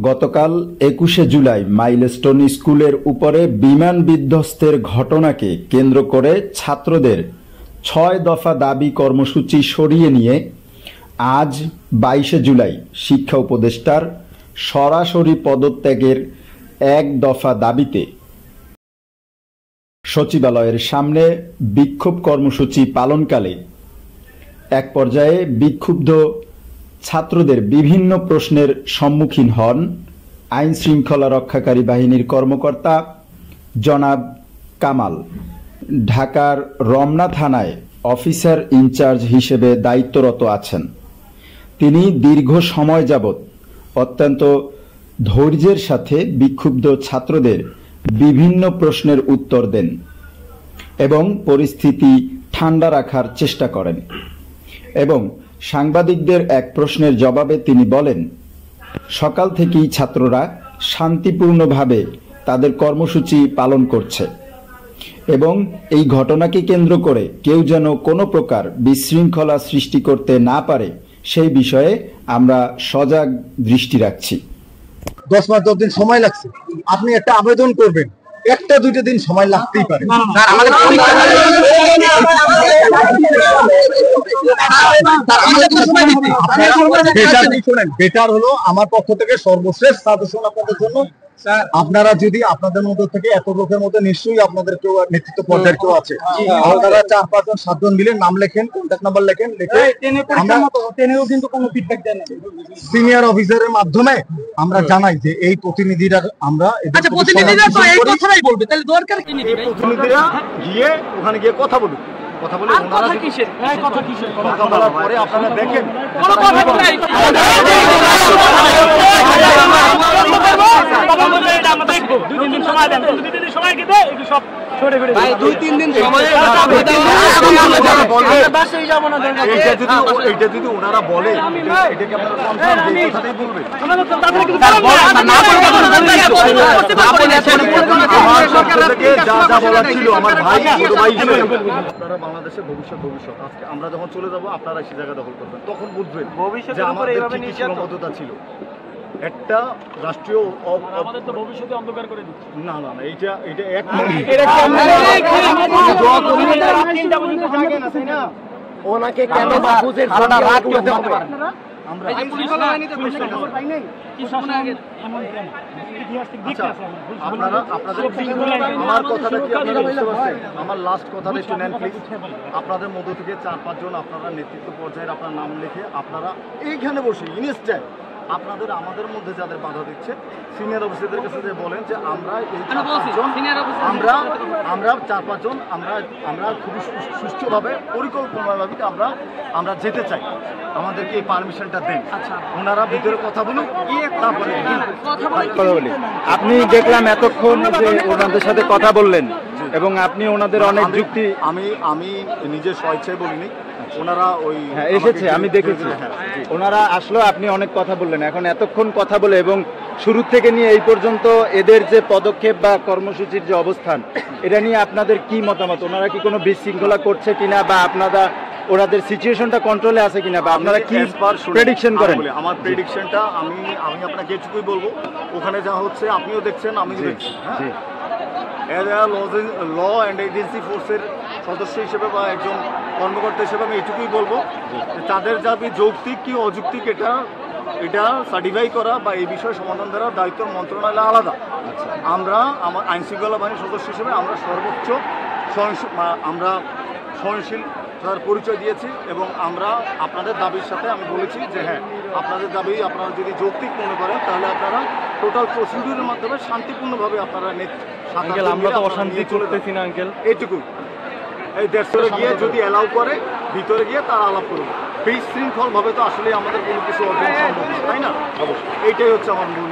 গতকাল ২১শে জুলাই মাইলস্টোন স্কুলের উপরে বিমান বিধ্বস্তের ঘটনাকে কেন্দ্র করে ছাত্রদের ৬ দফা দাবি কর্মসূচি সরিয়ে নিয়ে আজ ২২শে জুলাই শিক্ষা উপদেষ্টার সরাসরি পদত্যাগের ১ দফা দাবিতে সচিবালয়ের সামনে বিক্ষোভ কর্মসূচি পালনকালে এক পর্যায়ে বিক্ষুব্ধ ছাত্রদের বিভিন্ন প্রশ্নের সম্মুখীন হন আইন শৃঙ্খলা রক্ষাকারী বাহিনীর কর্মকর্তা জনাব কামাল। ঢাকার রমনা থানায় অফিসার ইনচার্জ হিসেবে দায়িত্বরত আছেন। তিনি দীর্ঘ সময় যাবৎ অত্যন্ত ধৈর্যের সাথে বিক্ষুব্ধ ছাত্রদের বিভিন্ন প্রশ্নের উত্তর দেন এবং পরিস্থিতি ঠান্ডা রাখার চেষ্টা করেন এবং সাংবাদিকদের এক প্রশ্নের জবাবে তিনি বলেন, সকাল থেকেই ছাত্ররা শান্তিপূর্ণভাবে তাদের কর্মসূচি পালন করছে এবং এই ঘটনাকে কেন্দ্র করে কেউ যেন কোনো প্রকার বিশৃঙ্খলা সৃষ্টি করতে না পারে সেই বিষয়ে আমরা সজাগ দৃষ্টি রাখছি। 10 মাস 10 দিন সময় লাগছে, আপনি একটা আবেদন করবেন, একটা দুইটা দিন সময় লাগতেই পারে। বেটার হলো আমার পক্ষ থেকে সর্বশ্রেষ্ঠ সাজেশন আপনাদের জন্য, আপনারা যদি আপনাদের মধ্যে থেকে এত লোকের মধ্যে নিশ্চয়ই আপনাদের কেউ নেতৃত্ব পর্যায়ের কেউ আছে, আপনারা 4-5 জন 7 জন মিলে নাম লেখেন, কন্ট্যাক্ট নাম্বার লেখেন, সিনিয়র অফিসারের মাধ্যমে আমরা জানাই যে এই প্রতিনিধিরা আমরা প্রতিনিধিরা গিয়ে ওখানে গিয়ে কথা বলুন, কথা বলে কথা বলার পরে আপনারা দেখেন এইটা যদি ওনারা বলে এটাকে যা যা বলার ছিল আমার ভাই আপনারা বাংলাদেশের ভবিষ্যৎ আজকে আমরা যখন চলে যাবো আপনারা সে জায়গা দখল করবেন, তখন বুঝবেন যে আমাদের কি সীমাবদ্ধতা ছিল। একটা রাষ্ট্রীয় আমাদের তো ভবিষ্যতে অন্ধকার করে দিচ্ছে না না না এইটা এক ওনাকে কেন বাবুদের সারা রাত করতে হবে? আমরা আমার কথাটা কি আপনারা বুঝতে পারছেন? আমার লাস্ট কথাটা একটু নেন প্লিজ। আপনাদের মধ্য থেকে 4-5 জন আপনারা নেতৃত্ব পর্যায়ের আপনার নাম লিখে আপনারা এইখানে বসে ইনস্ট্যান্ট আপনাদের আমাদের মধ্যে যাদের বাধা দিচ্ছে সিনিয়র অফিসারদের কাছে যে বলেন যে আমরা এই 4-5 জন আমরা 4-5 জন আমরা খুবই সুষ্ঠুভাবে পরিকল্পনাভাবে আমরা যেতে চাই, আমাদেরকে এই পারমিশনটা দেন। ওনারা ভিতরে কথা বলুন, তারপরে কথা বলি। আপনি দেখলাম এতক্ষণ যে ওনাদের সাথে কথা বললেন এবং আপনি ওনাদের অনেক যুক্তি আমি নিজে স্বেচ্ছায় বলিনি, ওনারা ওই এসেছে আমি দেখেছি, ওনারা আসলো, আপনি অনেক কথা বললেন। এখন এতক্ষণ কথা বলে এবং শুরু থেকে নিয়ে এই পর্যন্ত এদের যে পদক্ষেপ বা কর্মসূচির যে অবস্থান এটা নিয়ে আপনাদের কি মতামত? ওনারা কি কোনো বিশৃঙ্খলা করছে কিনা বা আপনারা ওনাদের সিচুয়েশনটা কন্ট্রোলে আছে কিনা বা আপনারা কি প্রেডিকশন করেন? আমার প্রেডিকশনটা আমি আপনাকে এটুকুই বলবো, ওখানে যা হচ্ছে আপনিও দেখছেন আমিও দেখছি। ল অ্যান্ড এজেন্সি ফোর্সের সদস্য হিসেবে বা একজন কর্মকর্তা হিসেবে আমি এটুকুই বলবো তাদের যাবি যৌক্তিক কি অযৌক্তিক এটা সার্টিফাই করা বা এই বিষয়ে সমাধান দেওয়ার দায়িত্ব মন্ত্রণালয় আলাদা। আমরা আমার আইনশৃঙ্খলা বাহিনীর সদস্য হিসেবে আমরা সর্বোচ্চ সহনশীল তার পরিচয় দিয়েছি এবং আমরা আপনাদের দাবির সাথে আমি বলেছি যে হ্যাঁ আপনাদের দাবি আপনারা যদি যৌক্তিক মনে করেন তাহলে আপনারা টোটাল প্রসিডিউরের মাধ্যমে শান্তিপূর্ণভাবে আপনারা আমরা তো অশান্তি করতেছি না আঙ্কেল, এইটুকু এই দেড়শোরে গিয়ে যদি অ্যালাউ করে ভিতরে গিয়ে তারা আলাপ করবে। বিশৃঙ্খলভাবে তো আসলে আমাদের কোনো কিছু অর্জন সম্ভব না, তাই না? অবশ্যই এইটাই হচ্ছে আমার মূল।